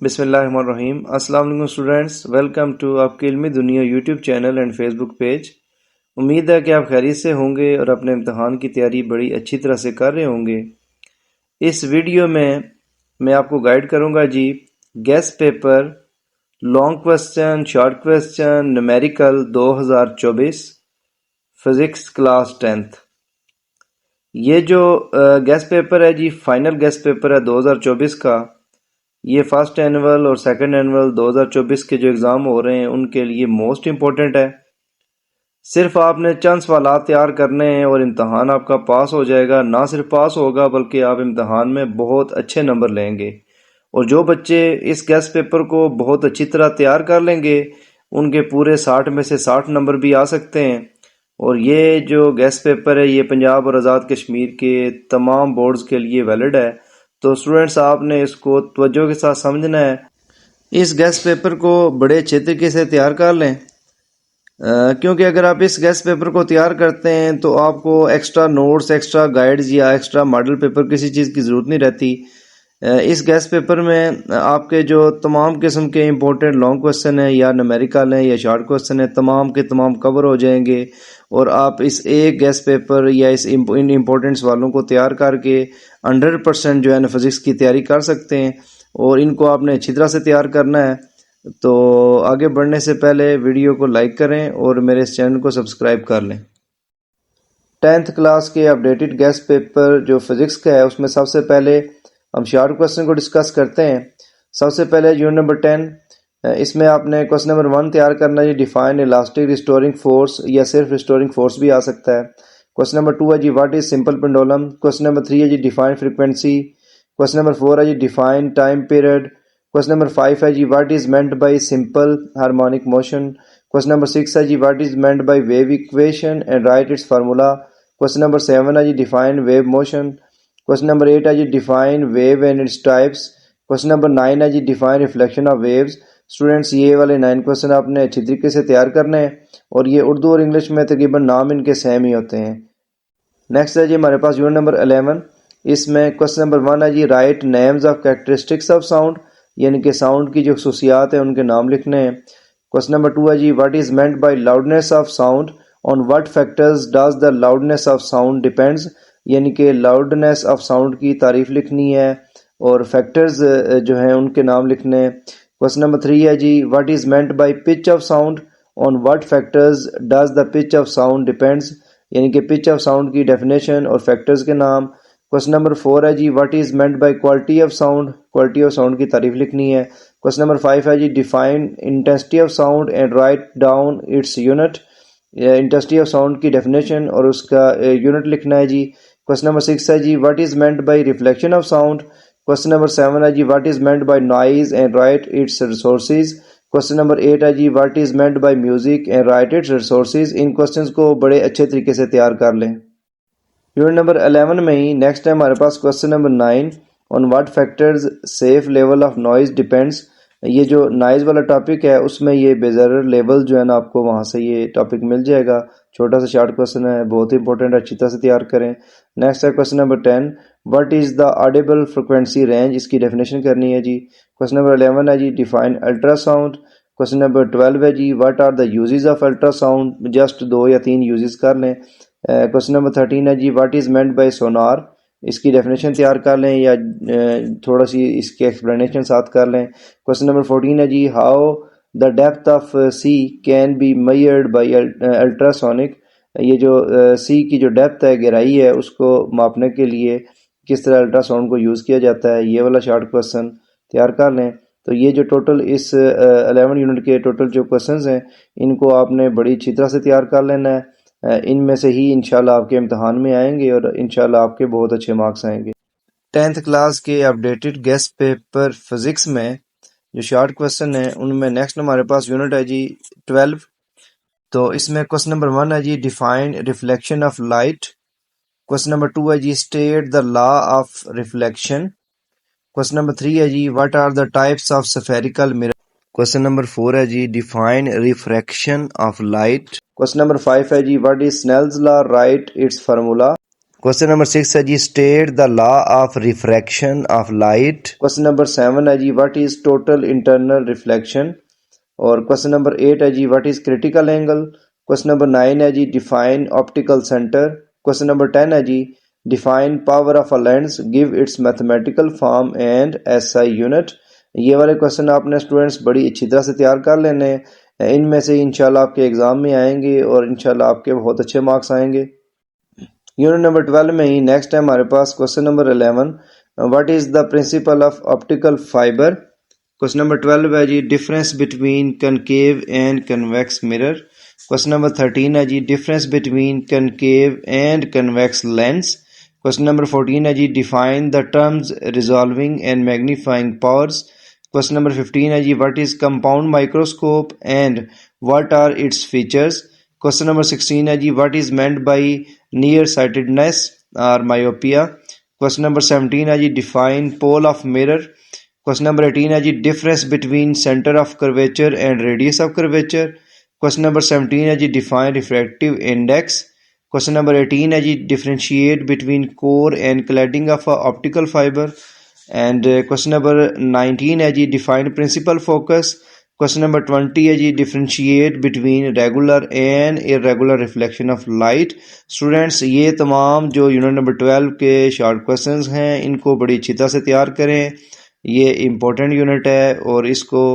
बिस्मिल्लाहिर्रहमानिर्रहीम। अस्सलाम वालेकुम स्टूडेंट्स, वेलकम टू आपकी इल्मी दुनिया YouTube channel and Facebook page. उम्मीद है कि आप खैरियत से होंगे और अपने इम्तहान की तैयारी बड़ी अच्छी तरह से कर रहे होंगे। इस वीडियो में मैं आपको गाइड करूंगा जी guess paper long question, short question, numerical 2024 physics class 10th। ये जो गेस पेपर है जी, फाइनल गेस पेपर है 2024 का। ये फर्स्ट एनुअल और सेकंड एनुअल 2024 के जो एग्ज़ाम हो रहे हैं उनके लिए मोस्ट इम्पोर्टेंट है। सिर्फ आपने चंद सवालात तैयार करने हैं और इम्तहान आपका पास हो जाएगा। ना सिर्फ पास होगा बल्कि आप इम्तहान में बहुत अच्छे नंबर लेंगे। और जो बच्चे इस गेस्ट पेपर को बहुत अच्छी तरह तैयार कर लेंगे उनके पूरे 60 में से 60 नंबर भी आ सकते हैं। और ये जो गेस्ट पेपर है ये पंजाब और आज़ाद कश्मीर के तमाम बोर्ड्स के लिए वैलिड है। तो स्टूडेंट्स आपने इसको तवज्जो के साथ समझना है। इस गेस्ट पेपर को बड़े अच्छे तरीके से तैयार कर लें, क्योंकि अगर आप इस गेस्ट पेपर को तैयार करते हैं तो आपको एक्स्ट्रा नोट्स, एक्स्ट्रा गाइड्स या एक्स्ट्रा मॉडल पेपर किसी चीज़ की ज़रूरत नहीं रहती। इस गेस्ट पेपर में आपके जो तमाम किस्म के इम्पोर्टेंट लॉन्ग क्वेश्चन हैं या न्यूमेरिकल हैं या शॉर्ट क्वेश्चन हैं, तमाम के तमाम कवर हो जाएंगे। और आप इस एक गेस्ट पेपर या इन इम्पोर्टेंट सवालों को तैयार करके 100% जो है ना फिज़िक्स की तैयारी कर सकते हैं। और इनको आपने अच्छी तरह से तैयार करना है। तो आगे बढ़ने से पहले वीडियो को लाइक करें और मेरे इस चैनल को सब्सक्राइब कर लें। 10th क्लास के अपडेटेड गेस्ट पेपर जो फिज़िक्स का है उसमें सबसे पहले हम शॉर्ट क्वेश्चन को डिस्कस करते हैं। सबसे पहले यूनिट नंबर 10, इसमें आपने क्वेश्चन नंबर 1 तैयार करना है जी, डिफाइन इलास्टिक रिस्टोरिंग फोर्स, या सिर्फ रिस्टोरिंग फोर्स भी आ सकता है। क्वेश्चन नंबर 2 है जी, what is simple pendulum. Question number 3 है जी, डिफाइन फ्रीक्वेंसी। क्वेश्चन नंबर 4 है जी, define time period. Question number 5 है जी, what is meant by simple harmonic motion. Question number 6 है जी, what is meant by wave equation and write its formula. Question number 7 है जी, define wave motion. Question number 8 है जी, define wave and its types. Question number 9 है जी, define reflection of waves. Students ये वाले 9 क्वेश्चन आपने अच्छी तरीके से तैयार करने हैं और ये उर्दू और इंग्लिश में तकरीबन नाम इनके सेम ही होते हैं। नेक्स्ट है जी हमारे पास यूनिट नंबर 11। इसमें क्वेश्चन नंबर 1 है जी, write names of characteristics of sound, यानी कि साउंड की जो खसूसियात है उनके नाम लिखने हैं। क्वेश्चन नंबर 2 है जी, what is meant by loudness of sound, on what factors does the loudness of sound depends, यानी कि लाउडनेस ऑफ साउंड की तारीफ लिखनी है और फैक्टर्स जो हैं उनके नाम लिखने हैं। क्वेश्चन नंबर 3 है जी, what is meant by pitch of sound, on what factors does the pitch of sound depends, यानी कि पिच ऑफ साउंड की डेफिनेशन और फैक्टर्स के नाम। क्वेश्चन नंबर 4 है जी, what is meant by quality of sound, quality of sound की तारीफ लिखनी है। क्वेश्चन नंबर 5 है जी, define intensity of sound and write down its unit, intensity of sound की डेफिनेशन और उसका यूनिट लिखना है जी। क्वेश्चन नंबर 6 है जी, what is meant by reflection of sound. Question number 7 है जी, what is meant by noise and write its resources. Question number 8 है जी, what is meant by music and write its resources. इन questions को बड़े अच्छे तरीके से तैयार कर लें। यूनिट नंबर 11 में ही नेक्स्ट है हमारे पास question number 9, on what factors safe level of noise depends. ये जो नॉइज वाला टॉपिक है उसमें ये बेजरर लेवल जो है ना आपको वहाँ से ये टॉपिक मिल जाएगा। छोटा सा शॉर्ट क्वेश्चन है, बहुत ही इंपॉर्टेंट, अच्छी तरह से तैयार करें। नेक्स्ट है question number 10, what is the audible frequency range, इसकी डेफिनेशन करनी है जी। क्वेश्चन नंबर 11 है जी, डिफाइन अल्ट्रासाउंड। क्वेश्चन नंबर 12 है जी, what are the uses of ultrasound, just 2 या 3 यूजेस कर लें। क्वेश्चन नंबर 13 है जी, व्हाट इज मेंट बाय सोनार, इसकी डेफिनेशन तैयार कर लें या थोड़ा सी इसकी एक्सप्लेनेशन साथ कर लें। क्वेश्चन नंबर 14 है जी, how the depth of sea can be measured by ultrasonic, ये जो सी की जो डेप्थ है, गहराई है, उसको मापने के लिए किस तरह अल्ट्रासाउंड को यूज़ किया जाता है, ये वाला शॉर्ट क्वेश्चन तैयार कर लें। तो ये जो टोटल इस 11 यूनिट के टोटल जो क्वेश्चंस हैं इनको आपने बड़ी अच्छी तरह से तैयार कर लेना है। इनमें से ही इंशाल्लाह आपके इम्तहान में आएंगे और इंशाल्लाह आपके बहुत अच्छे मार्क्स आएंगे। 10th क्लास के अपडेटेड गेस्ट पेपर फिजिक्स में जो शॉर्ट क्वेश्चन है उनमें नेक्स्ट हमारे पास यूनिट है जी 12। तो इसमें क्वेश्चन नंबर 1 है जी, define reflection of light. Question number 2 है जी, state the law of reflection. Question number 3 है जी, what are the types of spherical mirror. Question number 4 है जी, define refraction of light. Question number 5 है जी, what is Snell's law, write its formula. Question number 6 है जी, state the law of refraction of light. Question number 7 है जी, what is total internal reflection. और question number 8 है जी, what is critical angle. Question number 9 है जी, define optical centre. Question number 10 है जी, define power of a lens, give its mathematical form and SI unit. ये वाले क्वेश्चन आपने स्टूडेंट्स बड़ी अच्छी तरह से तैयार कर लेने हैं। इनमें से इंशाल्लाह आपके एग्जाम में आएंगे और इंशाल्लाह आपके बहुत अच्छे मार्क्स आएंगे। यूनिट नंबर 12 में ही नेक्स्ट है हमारे पास question number 11, what is the principle of optical fibre. Question number 12 है जी, difference between concave and convex mirror. Question number 13 है जी, difference between concave and convex lens. Question number 14 है जी, define the terms resolving and magnifying powers. Question number 15 है जी, what is compound microscope and what are its features. Question number 16 है जी, what is meant by near sightedness और myopia. Question number 17 है जी, define pole of mirror. Question number 18 है जी, difference between centre of curvature and radius of curvature. Question number 17 है जी, define refractive index. Question number 18 है जी, differentiate between core and cladding of optical fibre. And question number 19 है जी, define principal focus. Question number 20 है जी, differentiate between regular and irregular reflection of light. Students, ये तमाम जो यूनिट नंबर 12 के शॉर्ट क्वेश्चंस हैं इनको बड़ी अच्छी तरह से तैयार करें। ये इम्पोर्टेंट यूनिट है और इसको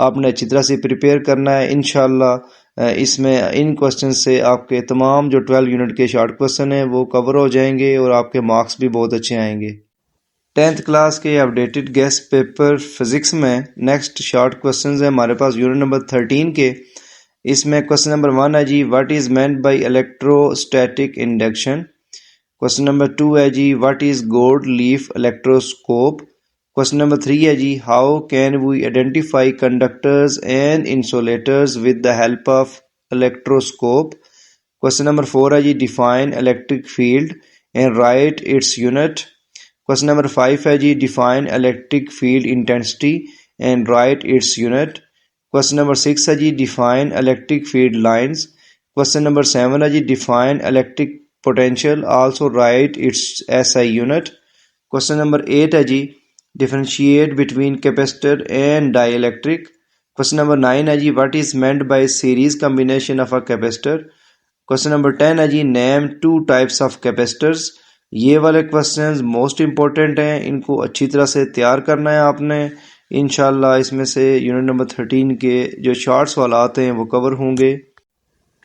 आपने अच्छी तरह से प्रिपेयर करना है इंशाल्लाह। इसमें इन क्वेश्चन से आपके तमाम जो 12 यूनिट के शॉर्ट क्वेश्चन हैं वो कवर हो जाएंगे और आपके मार्क्स भी बहुत अच्छे आएंगे। 10th क्लास के अपडेटेड गेस्ट पेपर फिजिक्स में नेक्स्ट शॉर्ट क्वेश्चंस है हमारे पास यूनिट नंबर 13 के। इसमें क्वेश्चन नंबर 1 है जी, what is meant by electrostatic induction. Question number 2 है जी, what is gold leaf electroscope. Question number 3 है जी, how can we identify conductors and insulators with the help of electroscope. Question number 4 है जी, define electric field and write its unit. Question number 5 है जी, define electric field intensity and write its unit. Question number 6 है जी, define electric field lines. Question number 7 है जी, define electric potential, also write its SI unit. Question number 8 है जी, differentiate between capacitor and dielectric. Question number 9 है जी, what is meant by series combination of a capacitor. Question number 10 है जी, name two types of capacitors. ये वाले questions most important हैं, इनको अच्छी तरह से तैयार करना है आपने। इंशाल्लाह इसमें से यूनिट नंबर 13 के जो शॉर्ट्स वाला आते हैं वो कवर होंगे।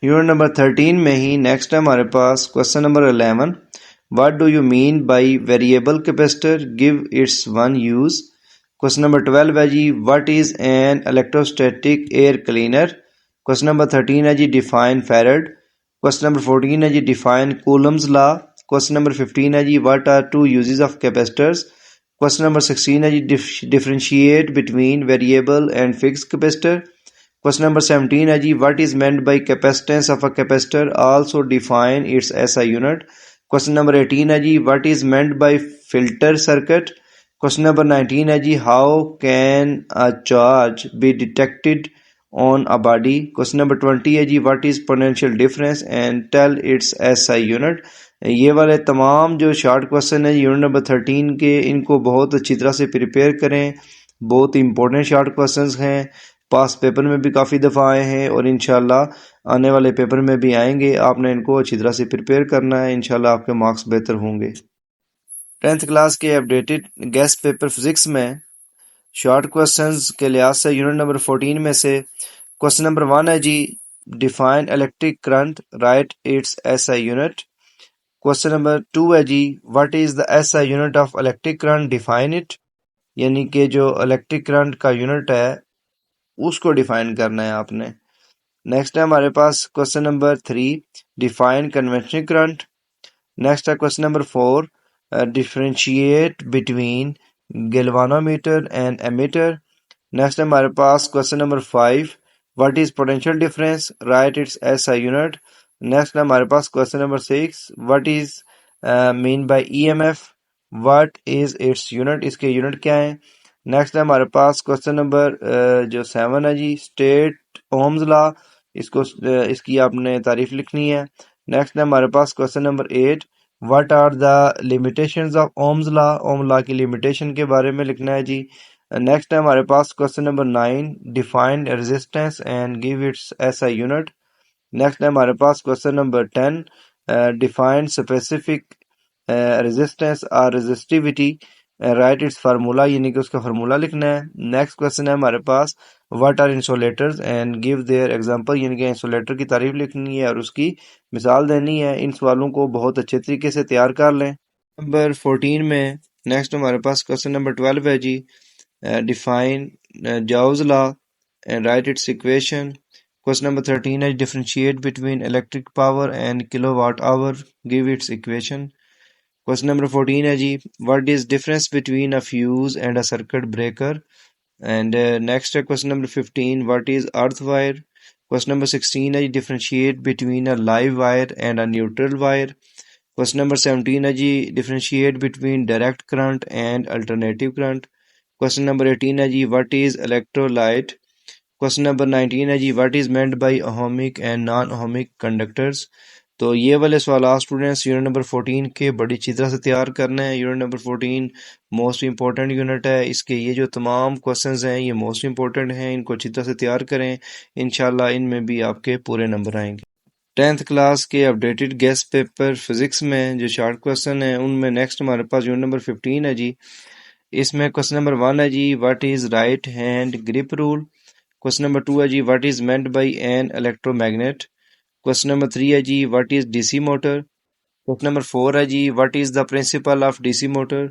यूनिट नंबर 13 में ही नेक्स्ट है हमारे पास question number 11, what do you mean by variable capacitor, give its one use. Question number 12 है जी, what is an electrostatic air cleaner. Question number 13 है जी, डिफाइन फैराड। क्वेश्चन नंबर 14 है जी, define Coulomb's law. Question number 15 है जी, what are two uses of capacitors. Question number 16 है जी, differentiate between variable and fixed capacitor. Question number 17 है जी, what is meant by capacitance of a capacitor, also define its SI unit. Question number 18 है जी, what is meant by filter circuit. Question number 19 है जी, how can a charge be detected on a body. Question number 20 है जी, what is potential difference and tell its SI unit. ये वाले तमाम जो शॉर्ट क्वेश्चन है यूनिट नंबर 13 के, इनको बहुत अच्छी तरह से प्रिपेयर करें। बहुत इंपॉर्टेंट शॉर्ट क्वेश्चंस हैं, पास पेपर में भी काफ़ी दफ़ा आए हैं और इंशाल्लाह आने वाले पेपर में भी आएंगे। आपने इनको अच्छी तरह से प्रिपेयर करना है, इंशाल्लाह आपके मार्क्स बेहतर होंगे। 10th क्लास के अपडेटेड गेस्ट पेपर फिजिक्स में शॉर्ट क्वेश्चंस के लिहाज से यूनिट नंबर 14 में से क्वेश्चन नंबर 1 है जी, define electric current, write its SI unit. Question number 2 है जी, what is the SI unit of electric current, define it. यानी कि जो इलेक्ट्रिक करंट का यूनिट है उसको डिफाइन करना है आपने। नेक्स्ट है हमारे पास question number 3, define conventional current. Next है question number 4, differentiate between galvanometer and ammeter. Next है हमारे पास question number 5, what is potential difference, write its SI unit. Next है हमारे पास question number 6, what is mean by EMF, what is its unit, इसके unit क्या है। Next है हमारे पास क्वेश्चन नंबर जो 7 है जी, स्टेट ओम्स लॉ, इसको इसकी आपने तारीफ लिखनी है। नेक्स्ट है हमारे पास question number 8, what are the limitations of Ohm's law, Ohm law की लिमिटेशन के बारे में लिखना है जी। नेक्स्ट है हमारे पास question number 9, define resistance and give its SI unit. Next है हमारे पास question number 10, define specific resistance और रेजिस्टिविटी, राइट इट्स फार्मूला, यानी कि उसका फार्मूला लिखना है। नेक्स्ट क्वेश्चन है हमारे पास what are insulators and give their example, यानी कि इंसुलेटर की तारीफ लिखनी है और उसकी मिसाल देनी है। इन सवालों को बहुत अच्छे तरीके से तैयार कर लें। नंबर 14 में नेक्स्ट हमारे पास क्वेश्चन नंबर 12 है जी, डिफाइन जाउज law and write its equation. Question number 13 है differentiate between electric power and kilowatt hour, give its equation. Question number 14 है जी, what is difference between a fuse and a circuit breaker. And next है question number 15, what is earth wire. Question number 16 है जी, differentiate between a live wire and a neutral wire. Question number 17 है जी, differentiate between direct current and alternative current. Question number 18 है जी, what is electrolyte. Question number 19 है जी, what is meant by ohmic and non ohmic conductors. तो ये वाले सवाल स्टूडेंट्स यूनिट नंबर 14 के बड़ी अच्छी तरह से तैयार करने हैं। Unit number 14 most important unit है, इसके ये जो तमाम क्वेश्चंस हैं ये मोस्ट इंपॉर्टेंट हैं, इनको अच्छी तरह से तैयार करें, इंशाल्लाह इनमें भी आपके पूरे नंबर आएंगे। 10th क्लास के अपडेटेड गेस्ट पेपर फिजिक्स में जो शॉर्ट क्वेश्चन है उनमें नेक्स्ट हमारे पास यूनिट नंबर 15 है जी। इसमें क्वेश्चन नंबर 1 है जी, what is right hand grip rule. Question number 2 है जी, what is meant by an electromagnet. Question number 3 है जी, what is DC motor. Question number 4 है जी, what is the principle of DC motor.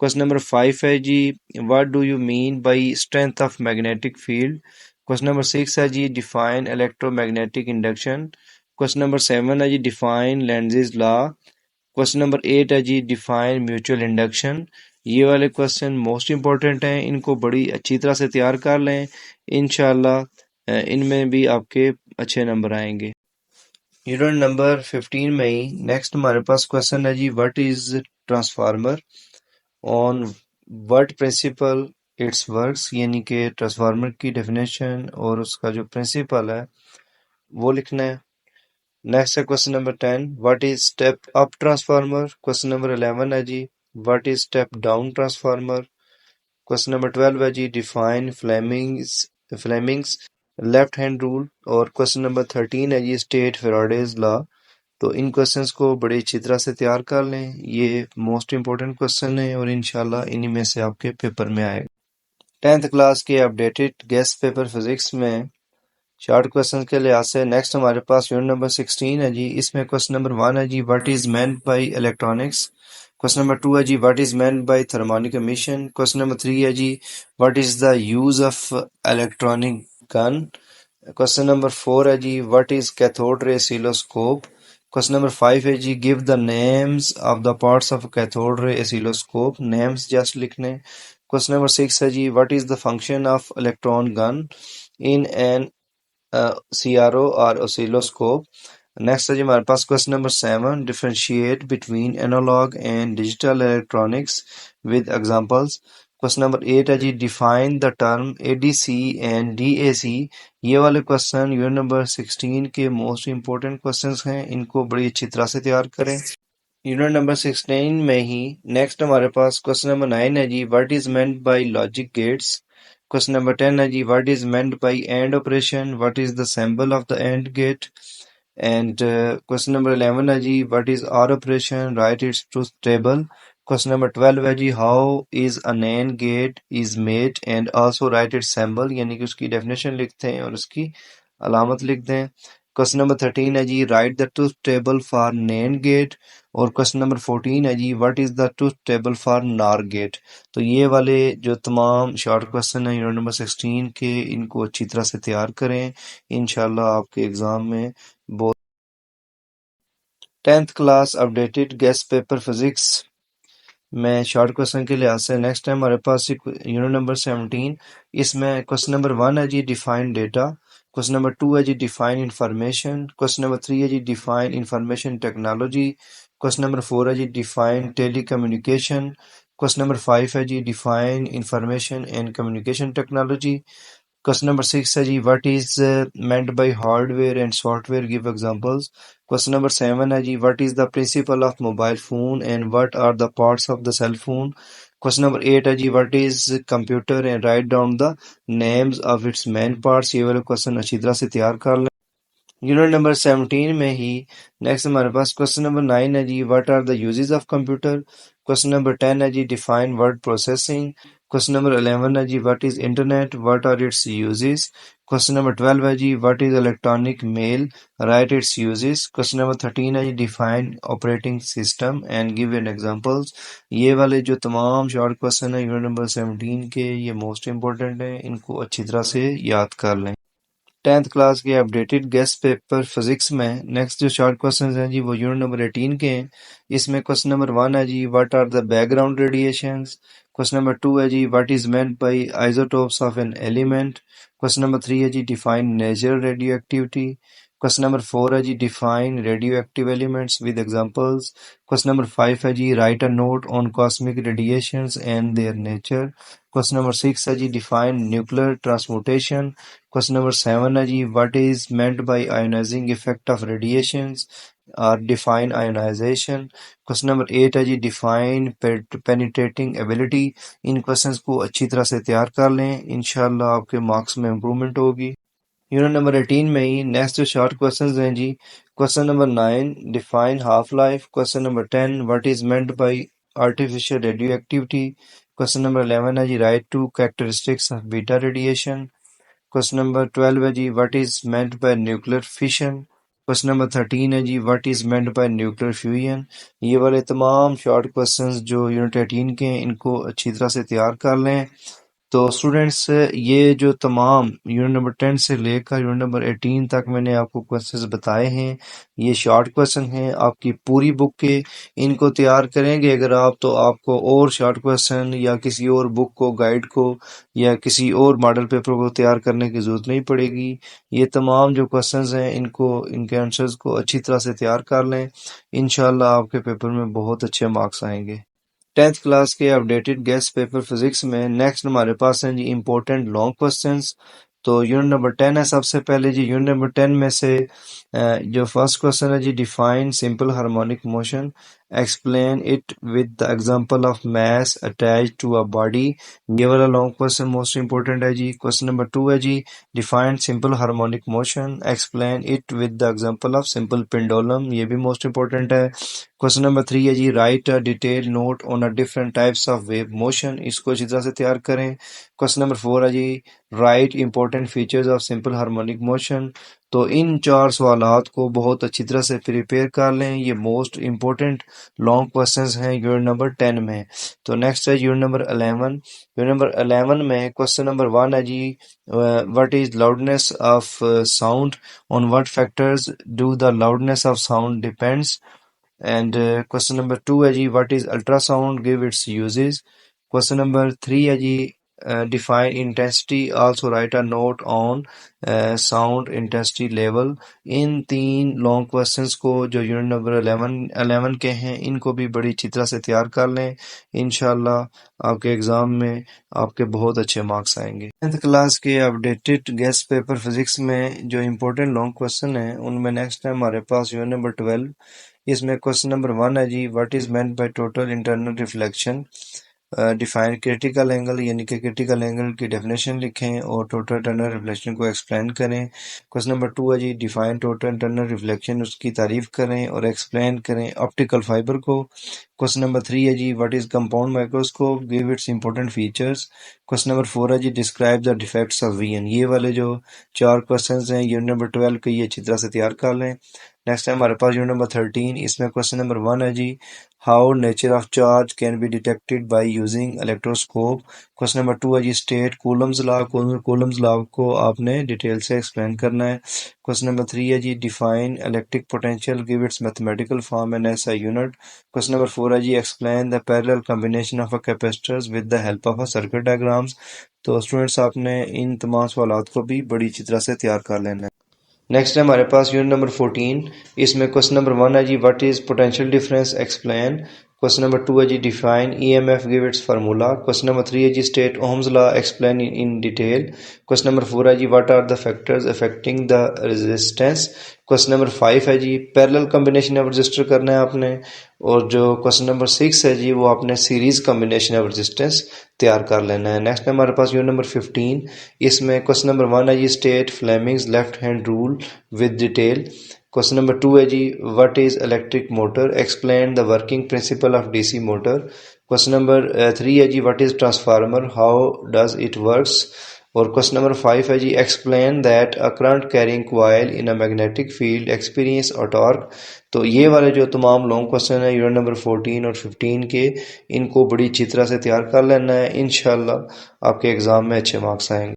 Question number 5 है जी, what do you mean by strength of magnetic field. Question number 6 है जी, define electromagnetic induction. Question number 7 है जी, define Lenz's law. Question number 8 है जी, डिफाइन म्यूचुअल इंडक्शन। ये वाले क्वेश्चन मोस्ट इंपॉर्टेंट हैं, इनको बड़ी अच्छी तरह से तैयार कर लें, इंशाल्लाह इनमें भी आपके अच्छे नंबर आएंगे। यूनिट नंबर 15 में ही नेक्स्ट हमारे पास क्वेश्चन है जी, what is transformer, on what principle its works, यानी कि ट्रांसफार्मर की डेफिनेशन और उसका जो प्रिंसिपल है वो लिखना है। नेक्स्ट है question number 10, what is step up transformer. Question number 11 है जी, what is step down transformer. Question number 12 है जी, define Fleming's left hand rule. और क्वेश्चन नंबर 13 है जी, स्टेट फैराडेज लॉ। तो इन क्वेश्चंस को बड़ी अच्छी तरह से तैयार कर लें, ये मोस्ट इंपॉर्टेंट क्वेश्चन है और इंशाल्लाह इन्हीं में से आपके पेपर में आएगा। 10th क्लास के अपडेटेड गेस्ट पेपर फिजिक्स में शॉर्ट क्वेश्चन के लिहाज से नेक्स्ट हमारे पास यूनिट नंबर 16 है जी। इसमें क्वेश्चन नंबर 1 है जी, what is meant by electronics. Question number 2 है जी, what is meant by thermionic emission. Question number 3 है जी, what is the use of electronic gun. Question number 4 है जी, what is cathode ray oscilloscope। Question number 5 है जी, give the names of the parts of cathode ray oscilloscope, names just लिखने। Question number 6 है जी, what is the function of electron gun in an CRO और oscilloscope। Next है जी हमारे पास question number 7, differentiate between analogue and digital electronics with examples. Question number 8 है जी, define the term ADC and DAC। ये वाले क्वेश्चन यूनिट नंबर 16 के मोस्ट इंपॉर्टेंट क्वेश्चंस हैं, इनको बड़ी अच्छी तरह से तैयार करें। यूनिट नंबर 16 में ही नेक्स्ट हमारे पास क्वेश्चन नंबर 9 है जी, what is meant by logic gates. Question number 10 है जी, what is meant by AND operation, what is the symbol of the AND gate. And question number 11 है जी, what is OR operation, write its truth table. Question number 12 है जी, how is a NAND gate is made and also write its symbol, यानी कि उसकी definition लिखते हैं और उसकी अलामत लिख दें। क्वेश्चन नंबर 13 है जी, write the truth table for NAND gate. और क्वेश्चन नंबर 14 है जी, what is the truth table for NOR gate. तो ये वाले जो तमाम शॉर्ट क्वेश्चन हैं यूनिट नंबर 16 के, इनको अच्छी तरह से तैयार करें, इंशाल्लाह आपके एग्जाम में बहुत। 10th class updated guest paper physics में शॉर्ट क्वेश्चन के लिहाज से नेक्स्ट टाइम हमारे पास यूनिट नंबर 17। इसमें क्वेश्चन नंबर 1 है जी, डिफाइन डेटा। क्वेश्चन नंबर 2 है जी, डिफाइन इंफॉर्मेशन। क्वेश्चन नंबर 3 है जी, define information technology. Question number 4 है जी, define telecommunication. Question number 5 है जी, define information and communication technology. Question number 6 है जी, what is meant by hardware and software, give examples. Question number 7 है जी, what is the principle of mobile phone and what are the parts of the cell phone. Question number 8 है जी, what is computer and write down the names of its main parts. ये वाले question अच्छी तरह से तैयार कर लें। यूनिट नंबर 17 में ही नेक्स्ट हमारे पास क्वेश्चन नंबर 9 है जी, what are the uses of computer. Question number 10 है जी, define word processing. Question number 11 है जी, what is internet, what are its uses. Question number 12 है जी, what is electronic mail, write its uses. Question number 13 है जी, define operating system and give an examples. ये वाले जो तमाम शॉर्ट क्वेश्चन है यूनिट नंबर 17 के, ये मोस्ट इंपॉर्टेंट है, इनको अच्छी तरह से याद कर लें। 10th क्लास के अपडेटेड गेस्ट पेपर फिजिक्स में नेक्स्ट जो शॉर्ट क्वेश्चन हैं जी, वो यूनिट नंबर 18 के हैं। इसमें क्वेश्चन नंबर 1 है जी, what are the background radiations. Question number 2 है जी, what is meant by isotopes of an element. Question number 3 है जी, define natural radioactivity. Question number 4 है जी, define radioactive elements with examples. Question number 5 है जी, write a note on cosmic radiations and their nature. Question number 6 है जी, define nuclear transmutation. Question number 7 है जी, what is meant by ionizing effect of radiations or define ionization। Question number 8 है जी, define penetrating ability। इन questions को अच्छी तरह से तैयार कर लें, इंशाल्लाह आपके मार्क्स में इम्प्रूवमेंट होगी। यूनिट नंबर 18 में ही नेक्स्ट जो शॉर्ट क्वेश्चंस हैं जी, question number 9 define half life. Question number 10 what is meant by artificial radioactivity. Question number 11 है जी, write two characteristics of beta radiation. Question number 12 है जी, what is meant by nuclear fission. Question number 13 है जी, what is meant by nuclear fusion. ये वाले तमाम short questions जो यूनिट 18 के हैं, इनको अच्छी तरह से तैयार कर लें। तो स्टूडेंट्स, ये जो तमाम यूनिट नंबर 10 से लेकर यूनिट नंबर 18 तक मैंने आपको क्वेश्चंस बताए हैं, ये शॉर्ट क्वेश्चन हैं आपकी पूरी बुक के। इनको तैयार करेंगे अगर आप, तो आपको और शॉर्ट क्वेश्चन या किसी और बुक को, गाइड को या किसी और मॉडल पेपर को तैयार करने की ज़रूरत नहीं पड़ेगी। ये तमाम जो क्वेश्चंस हैं, इनको, इनके आंसर्स को अच्छी तरह से तैयार कर लें, इंशाल्लाह आपके पेपर में बहुत अच्छे मार्क्स आएंगे। 10th क्लास के अपडेटेड गेस्ट पेपर फिजिक्स में नेक्स्ट हमारे पास हैं जी इम्पोर्टेंट लॉन्ग क्वेश्चंस। तो यूनिट नंबर 10 है सबसे पहले जी। यूनिट नंबर 10 में से जो फर्स्ट क्वेश्चन है जी, define simple harmonic motion, explain it with the example of mass attached to a body. ये वाला लॉन्ग क्वेश्चन मोस्ट इंपॉर्टेंट है जी। क्वेश्चन नंबर 2 है जी, define simple harmonic motion, explain it with the example of simple pendulum. ये भी most important है। Question number 3 है जी, write a detail note on a different types of wave motion. इसको अच्छी तरह से तैयार करें। क्वेश्चन नंबर 4 है जी, write important features of simple harmonic motion. तो इन चार सवालात को बहुत अच्छी तरह से प्रिपेयर कर लें, ये मोस्ट इंपॉर्टेंट लॉन्ग क्वेश्चंस हैं यूनिट नंबर 10 में। तो नेक्स्ट है यूनिट नंबर 11। यूनिट नंबर 11 में क्वेश्चन नंबर 1 है जी, what is loudness of sound, on what factors do the loudness of sound depends. And question number 2 है जी, what is ultrasound, give its uses. Question number 3 है जी, define intensity, also write a note on sound intensity level. इन तीन long questions को जो unit number 11 के हैं, इनको भी बड़ी अच्छी तरह से तैयार कर लें, इंशाल्लाह आपके एग्जाम में आपके बहुत अच्छे मार्क्स आएंगे। 10th क्लास के अपडेटेड गेस्ट पेपर फिजिक्स में जो इम्पोर्टेंट लॉन्ग क्वेश्चन हैं, उनमें नेक्स्ट है हमारे पास यूनिट नंबर 12। इसमें क्वेश्चन नंबर 1 है जी, what is meant by total internal reflection. Define critical angle, यानी कि क्रिटिकल एंगल की डेफिनेशन लिखें और टोटल इंटरनल रिफ्लेक्शन को एक्सप्लेन करें। क्वेश्चन नंबर 2 है जी, डिफाइन टोटल इंटरनल रिफ्लेक्शन, उसकी तारीफ करें और एक्सप्लेन करें ऑप्टिकल फाइबर को। क्वेश्चन नंबर 3 है जी, what is compound microscope, give its important features. Question number 4 है जी, describe the defects of vision. ये वाले जो चार क्वेश्चंस हैं यूनिट नंबर 12 के, ये अच्छी तरह से तैयार कर लें। नेक्स्ट है हमारे पास यूनिट नंबर 13। इसमें क्वेश्चन नंबर 1 है जी, how nature of charge can be detected by using electroscope. Question number 2 है जी, state Coulomb's law. Coulomb's law को आपने डिटेल से एक्सप्लेन करना है। क्वेश्चन नंबर 3 है जी, define electric potential, give its mathematical form and SI unit. Question number 4 है जी, explain the parallel combination of a capacitors with the help of a circuit diagrams. तो स्टूडेंट्स, आपने इन तमाम सवालात को भी बड़ी अच्छी तरह से तैयार कर लेना है। नेक्स्ट है हमारे पास यूनिट नंबर 14। इसमें क्वेश्चन नंबर 1 है जी, what is potential difference, explain. Question number 2 है जी define EMF give its formula. Question number 3 है जी state Ohm's law explain in detail. Question number 4 है जी what are the factors affecting the resistance. Question number 5 है जी parallel combination of resistor करना है आपने। और जो क्वेश्चन नंबर 6 है जी वो आपने सीरीज कॉम्बिनेशन ऑफ रेजिस्टेंस तैयार कर लेना है। नेक्स्ट हमारे पास यूनिट नंबर 15, इसमें क्वेश्चन नंबर 1 है जी state Fleming's left hand rule with detail. Question number 2 है जी what is electric motor, explain the working principle of DC motor. Question number 3 है जी what is transformer, how does it works. और question number 5 है जी explain that a current carrying coil in a magnetic field experience और torque. तो ये वाले जो तमाम लॉन्ग क्वेश्चन है यूनिट नंबर 14 और 15 के, इनको बड़ी अच्छी तरह से तैयार कर लेना है, इंशाल्लाह आपके एग्जाम में अच्छे मार्क्स आएंगे।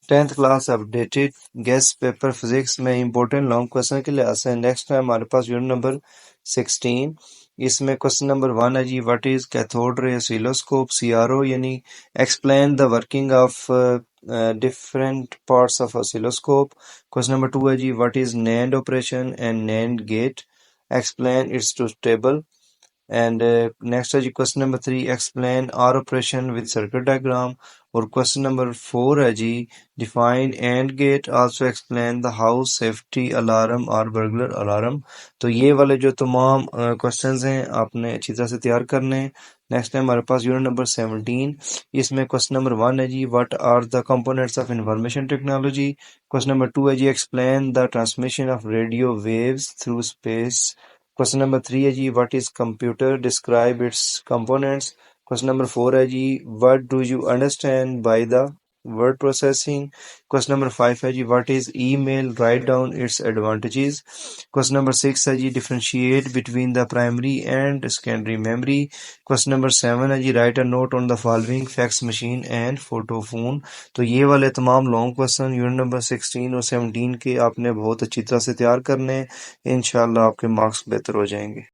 10th class updated guest paper physics में इंपॉर्टेंट लॉन्ग क्वेश्चन के लिहाज से नेक्स्ट है हमारे पास यूनिट नंबर 16। इसमें क्वेश्चन नंबर 1 है जी what is cathode ray oscilloscope CRO, यानी explain the working of different parts of oscilloscope. Question number 2 है जी what is NAND operation and NAND gate, explain its टू टेबल। एंड नेक्स्ट है जी question number 3 explain OR operation with circuit diagram. और question number 4 है जी define AND gate, also explain the house safety alarm और burglar alarm. तो ये वाले जो तमाम क्वेश्चंस हैं आपने अच्छी तरह से तैयार करने हैं। नेक्स्ट है हमारे पास यूनिट नंबर 17। इसमें क्वेश्चन नंबर 1 है जी what are the components of information technology. Question number 2 है जी explain the transmission of radio waves through space. Question number 3 है जी what is computer, describe its components. Question number 4 है जी what do you understand by the word processing. Question number 5 है जी what is email, write down its advantages. Question number 6 है जी differentiate between the primary and secondary memory. Question number 7 है जी write a note on the following fax machine and photophone. तो ये वाले तमाम लॉन्ग क्वेश्चन यूनिट नंबर 16 और 17 के आपने बहुत अच्छी तरह से तैयार करने हैं, इंशाल्लाह आपके मार्क्स बेहतर हो जाएंगे।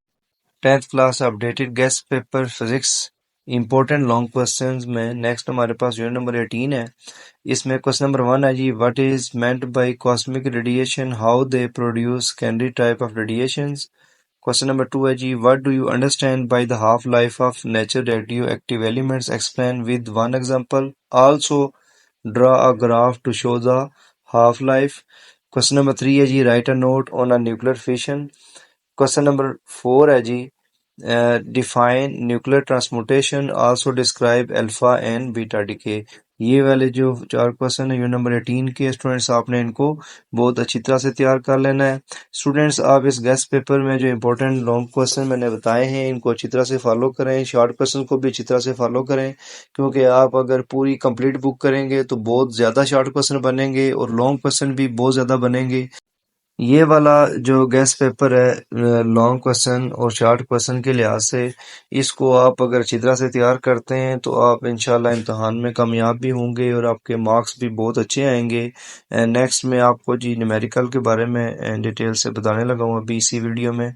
10th class updated guest paper physics important long questions में नेक्स्ट हमारे पास यूनिट नंबर 18 है। इसमें क्वेश्चन नंबर 1 है जी what is meant by cosmic radiation, how they produce secondary type of radiations. Question number 2 है जी what do you understand by the half life of nature radioactive elements, explain with one example, also draw a graph to show the half life. Question number 3 है जी write a note on a nuclear fission. Question number 4 है जी define nuclear transmutation, also describe alpha and beta decay. ये वाले जो 4 question है unit number 18 के, students आपने इनको बहुत अच्छी तरह से तैयार कर लेना है। स्टूडेंट्स आप इस गेस्ट पेपर में जो इंपॉर्टेंट लॉन्ग क्वेश्चन मैंने बताए हैं इनको अच्छी तरह से फॉलो करें, शॉर्ट क्वेश्चन को भी अच्छी तरह से फॉलो करें, क्योंकि आप अगर पूरी कंप्लीट बुक करेंगे तो बहुत ज़्यादा शॉर्ट क्वेश्चन बनेंगे और लॉन्ग क्वेश्चन भी बहुत ज़्यादा बनेंगे। ये वाला जो गेस्ट पेपर है लॉन्ग क्वेश्चन और शॉर्ट क्वेश्चन के लिहाज से, इसको आप अगर अच्छी तरह से तैयार करते हैं तो आप इंशाल्लाह इम्तहान में कामयाब भी होंगे और आपके मार्क्स भी बहुत अच्छे आएंगे। नेक्स्ट में आपको जी न्यूमेरिकल के बारे में डिटेल से बताने लगा हूँ अभी इसी वीडियो में।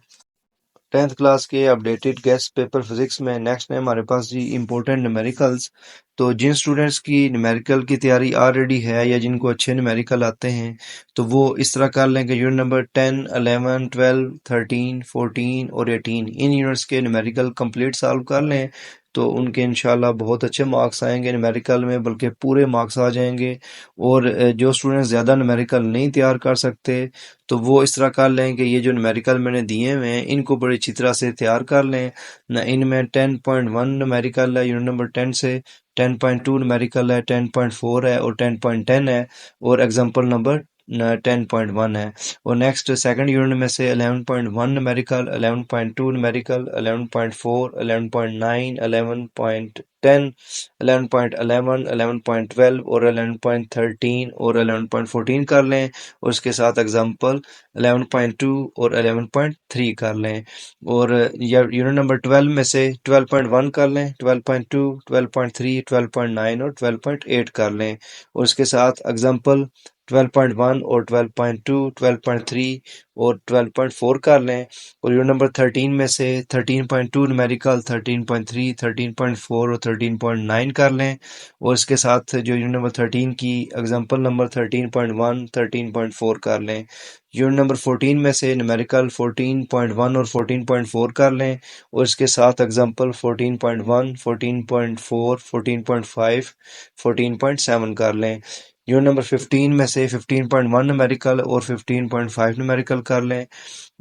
10th क्लास के अपडेटेड गेस्ट पेपर फिजिक्स में नेक्स्ट है हमारे पास जी इंपॉर्टेंट न्यूमेरिकल्स। तो जिन स्टूडेंट्स की न्यूमेरिकल की तैयारी ऑलरेडी है या जिनको अच्छे न्यूमेरिकल आते हैं तो वो इस तरह कर लें कि यूनिट नंबर 10, 11, 12, 13, 14 और 18 इन यूनिट्स के न्यूमेरिकल कंप्लीट सॉल्व कर लें तो उनके इंशाल्लाह बहुत अच्छे मार्क्स आएंगे न्यूमेरिकल में, बल्कि पूरे मार्क्स आ जाएंगे। और जो स्टूडेंट्स ज़्यादा न्यूमेरिकल नहीं तैयार कर सकते तो वो इस तरह कर लें कि ये जो न्यूमेरिकल मैंने दिए हुए हैं इनको बड़ी अच्छी तरह से तैयार कर लें ना। इनमें 10.1 न्यूमेरिकल है यूनिट नंबर 10 से, 10.2 न्यूमेरिकल है, 10.4 है और 10.10 है और एग्जाम्पल नंबर 10.1 है। और नेक्स्ट सेकंड यूनिट में से 11.1 न्यूमेरिकल, 11.2 न्यूमेरिकल, 11.4, 11.9, 11.10, 11.11, 11.12 और 11.13 और 11.14 कर लें और उसके साथ एग्जाम्पल 11.2 और 11.3 कर लें। और यूनिट नंबर 12 में से 12.1 कर लें, 12.2, 12.3, 12.9 और 12.8 कर लें और उसके साथ एग्जाम्पल 12.1 और 12.2, 12.3 और 12.4 कर लें। और यूनिट नंबर 13 में से 13.2 न्यूमेरिकल, 13.3, 13.4 और 13.9 कर लें। और इसके साथ जो यूनिट नंबर 13 की एग्जांपल नंबर 13.1, 13.4 कर लें। यूनिट नंबर 14 में से न्यूमेरिकल 14.1 और 14.4 कर लें। और इसके साथ एग्जांपल 14.1, 14.4, 14.5, 14.7 कर लें। यूनिट नंबर 15 में से 15.1 न्यूमेरिकल और 15.5 न्यूमेरिकल कर लें।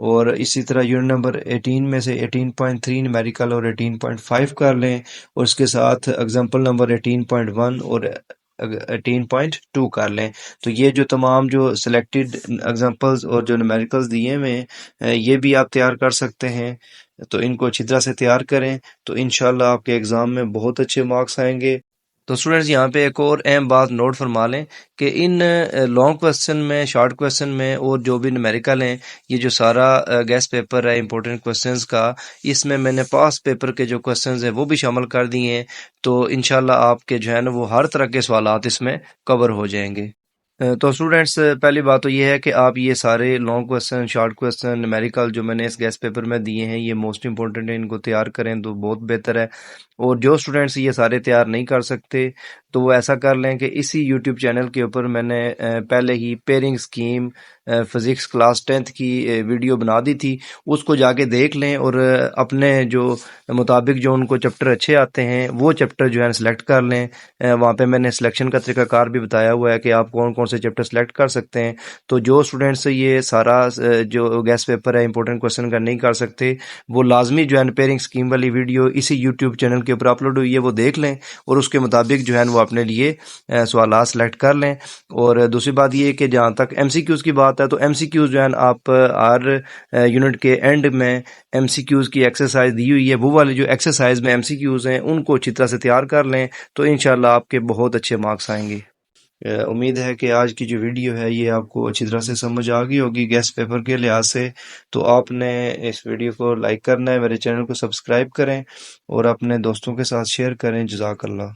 और इसी तरह यूनिट नंबर 18 में से 18.3 न्यूमेरिकल और 18.5 कर लें। और इसके साथ एग्जांपल नंबर 18.1 और 18.2 कर लें। तो ये जो तमाम जो सिलेक्टेड एग्जांपल्स और जो न्यूमेरिकल्स दिए हुए हैं, ये भी आप तैयार कर सकते हैं। तो इनको अच्छी तरह से तैयार करें, तो इंशाल्लाह आपके एग्ज़ाम में बहुत अच्छे मार्क्स आएंगे। तो स्टूडेंट्स, यहाँ पे एक और अहम बात नोट फरमा लें कि इन लॉन्ग क्वेश्चन में, शॉर्ट क्वेश्चन में और जो भी न्यूमेरिकल हैं, ये जो सारा गेस्ट पेपर है इंपॉर्टेंट क्वेश्चंस का, इसमें मैंने पास्ट पेपर के जो क्वेश्चंस हैं वो भी शामिल कर दिए हैं। तो इंशाल्लाह आपके जो है ना वो हर तरह के सवालात इसमें कवर हो जाएंगे। तो स्टूडेंट्स, पहली बात तो ये है कि आप ये सारे long question, short question, numerical जो मैंने इस गेस्ट पेपर में दिए हैं, ये मोस्ट इंपॉर्टेंट है, इनको तैयार करें तो बहुत बेहतर है। और जो स्टूडेंट्स ये सारे तैयार नहीं कर सकते, तो वो ऐसा कर लें कि इसी यूट्यूब चैनल के ऊपर मैंने पहले ही pairing scheme physics class 10th की वीडियो बना दी थी, उसको जाके देख लें। और अपने जो मुताबिक जो उनको चैप्टर अच्छे आते हैं वो चैप्टर जो है सेलेक्ट कर लें। वहाँ पे मैंने सिलेक्शन का तरीकाकार भी बताया हुआ है कि आप कौन कौन से चैप्टर सेलेक्ट कर सकते हैं। तो जो स्टूडेंट्स ये सारा जो गेस्ट पेपर है इंपॉर्टेंट क्वेश्चन का नहीं कर सकते, वो लाजमी जो है पेयरिंग स्कीम वाली वीडियो इसी यूट्यूब चैनल के ऊपर अपलोड हुई है, वो देख लें और उसके मुताबिक जो है वो अपने लिए सवाल सेलेक्ट कर लें। और दूसरी बात ये कि जहाँ तक एमसीक्यूज़ की बात है, तो एमसीक्यूज़ जो है आप हर यूनिट के एंड में एमसीक्यूज़ की एक्सरसाइज दी हुई है, वो वाली जो एक्सरसाइज में एमसीक्यूज़ हैं उनको अच्छी तरह से तैयार कर लें, तो इंशाल्लाह आपके बहुत अच्छे मार्क्स आएंगे। उम्मीद है कि आज की जो वीडियो है ये आपको अच्छी तरह से समझ आ गई होगी गेस्ट पेपर के लिहाज से। तो आपने इस वीडियो को लाइक करना है, मेरे चैनल को सब्सक्राइब करें और अपने दोस्तों के साथ शेयर करें। जज़ाकल्लाह।